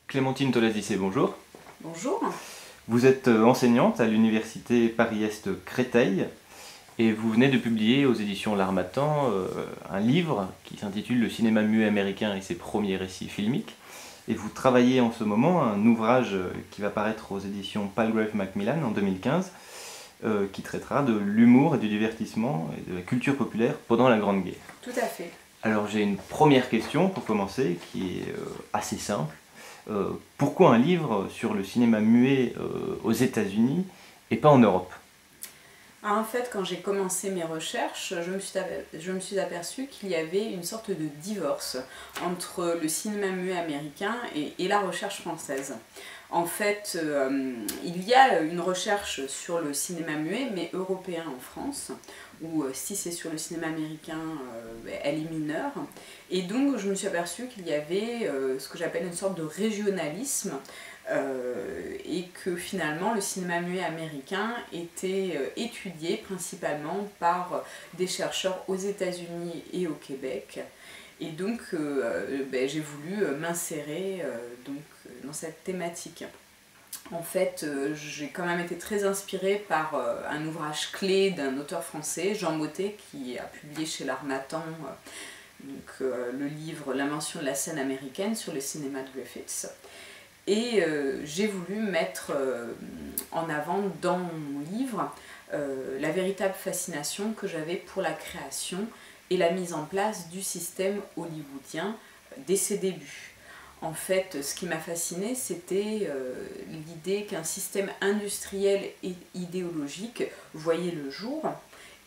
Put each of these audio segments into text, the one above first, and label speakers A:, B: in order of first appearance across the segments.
A: Clémentine Tolazissé, bonjour.
B: Bonjour.
A: Vous êtes enseignante à l'université Paris-Est Créteil et vous venez de publier aux éditions L'Harmattan un livre qui s'intitule Le cinéma muet américain et ses premiers récits filmiques. Et vous travaillez en ce moment un ouvrage qui va paraître aux éditions Palgrave Macmillan en 2015 qui traitera de l'humour et du divertissement et de la culture populaire pendant la Grande Guerre.
B: Tout à fait.
A: Alors j'ai une première question pour commencer qui est assez simple. Pourquoi un livre sur le cinéma muet aux États-Unis et pas en Europe?
B: En fait, quand j'ai commencé mes recherches, je me suis aperçue qu'il y avait une sorte de divorce entre le cinéma muet américain et la recherche française. En fait, il y a une recherche sur le cinéma muet, mais européen en France, ou si c'est sur le cinéma américain, elle est mineure. Et donc, je me suis aperçue qu'il y avait ce que j'appelle une sorte de régionalisme, et que finalement le cinéma muet américain était étudié principalement par des chercheurs aux États-Unis et au Québec. Et donc j'ai voulu m'insérer dans cette thématique. En fait, j'ai quand même été très inspirée par un ouvrage clé d'un auteur français, Jean Mottet, qui a publié chez L'Harmattan le livre L'invention de la scène américaine sur le cinéma de Griffith. Et j'ai voulu mettre en avant dans mon livre la véritable fascination que j'avais pour la création et la mise en place du système hollywoodien dès ses débuts. En fait, ce qui m'a fascinée, c'était l'idée qu'un système industriel et idéologique voyait le jour,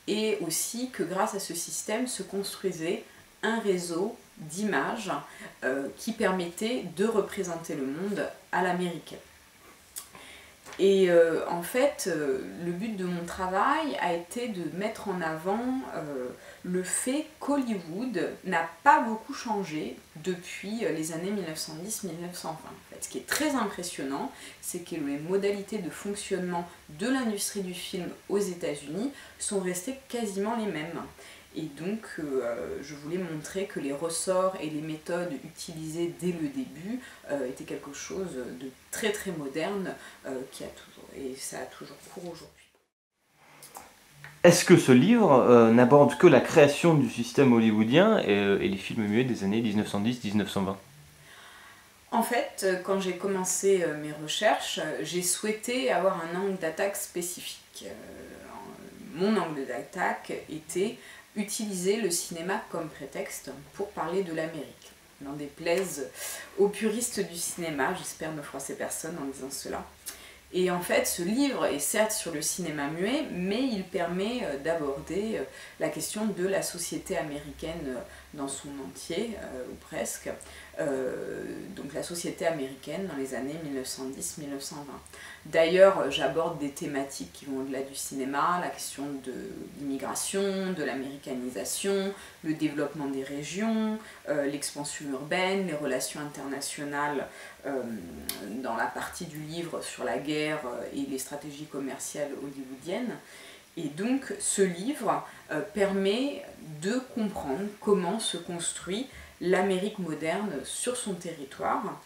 B: et aussi que grâce à ce système se construisait un réseau d'images qui permettait de représenter le monde à l'américaine. Et en fait, le but de mon travail a été de mettre en avant le fait qu'Hollywood n'a pas beaucoup changé depuis les années 1910-1920. En fait, ce qui est très impressionnant, c'est que les modalités de fonctionnement de l'industrie du film aux États-Unis sont restées quasiment les mêmes. Et donc, je voulais montrer que les ressorts et les méthodes utilisées dès le début étaient quelque chose de très très moderne et ça a toujours cours aujourd'hui.
A: Est-ce que ce livre n'aborde que la création du système hollywoodien et les films muets des années 1910-1920?
B: En fait, quand j'ai commencé mes recherches, j'ai souhaité avoir un angle d'attaque spécifique. Mon angle d'attaque était utiliser le cinéma comme prétexte pour parler de l'Amérique. N'en déplaise aux puristes du cinéma, j'espère ne froisser personne en disant cela. Et en fait, ce livre est certes sur le cinéma muet, mais il permet d'aborder la question de la société américaine dans son entier, ou presque. Donc la société américaine dans les années 1910-1920. D'ailleurs, j'aborde des thématiques qui vont au-delà du cinéma, la question de l'immigration, de l'américanisation, le développement des régions, l'expansion urbaine, les relations internationales dans la partie du livre sur la guerre et les stratégies commerciales hollywoodiennes. Et donc ce livre permet de comprendre comment se construit l'Amérique moderne sur son territoire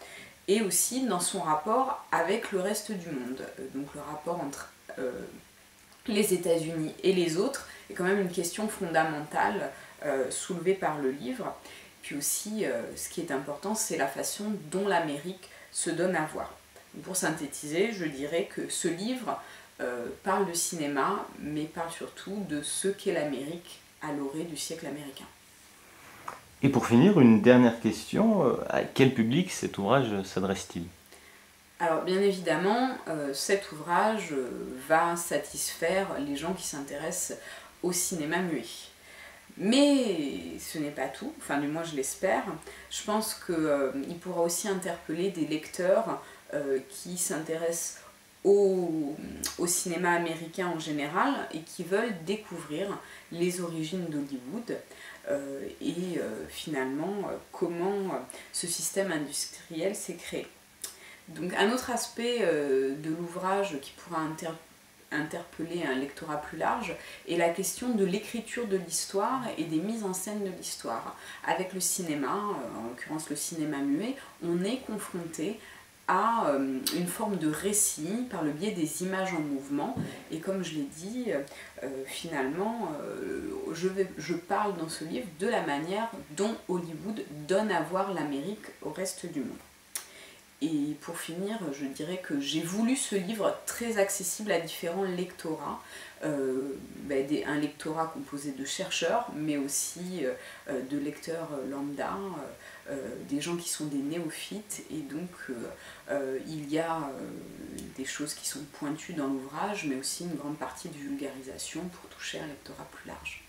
B: et aussi dans son rapport avec le reste du monde. Donc le rapport entre les États-Unis et les autres est quand même une question fondamentale soulevée par le livre. Puis aussi, ce qui est important, c'est la façon dont l'Amérique se donne à voir. Pour synthétiser, je dirais que ce livre parle de cinéma, mais parle surtout de ce qu'est l'Amérique à l'orée du siècle américain.
A: Et pour finir, une dernière question, à quel public cet ouvrage s'adresse-t-il?
B: Alors bien évidemment, cet ouvrage va satisfaire les gens qui s'intéressent au cinéma muet. Mais ce n'est pas tout, enfin du moins je l'espère. Je pense qu'il pourra aussi interpeller des lecteurs qui s'intéressent au cinéma américain en général et qui veulent découvrir les origines d'Hollywood et finalement comment ce système industriel s'est créé. Donc un autre aspect de l'ouvrage qui pourra interpeller un lectorat plus large est la question de l'écriture de l'histoire et des mises en scène de l'histoire. Avec le cinéma, en l'occurrence le cinéma muet, on est confronté à une forme de récit par le biais des images en mouvement. Et comme je l'ai dit, finalement, je parle dans ce livre de la manière dont Hollywood donne à voir l'Amérique au reste du monde. Et pour finir, je dirais que j'ai voulu ce livre très accessible à différents lectorats, un lectorat composé de chercheurs, mais aussi de lecteurs lambda, des gens qui sont des néophytes, et donc il y a des choses qui sont pointues dans l'ouvrage, mais aussi une grande partie de vulgarisation pour toucher un lectorat plus large.